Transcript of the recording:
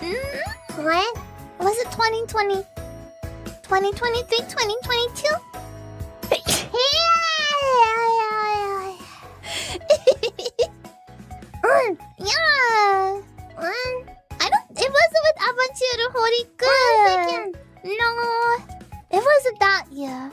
What? Was it 2020? 2023, 2022? Yeah. I don't. It wasn't with Avantier Horiku. No, it wasn't that year.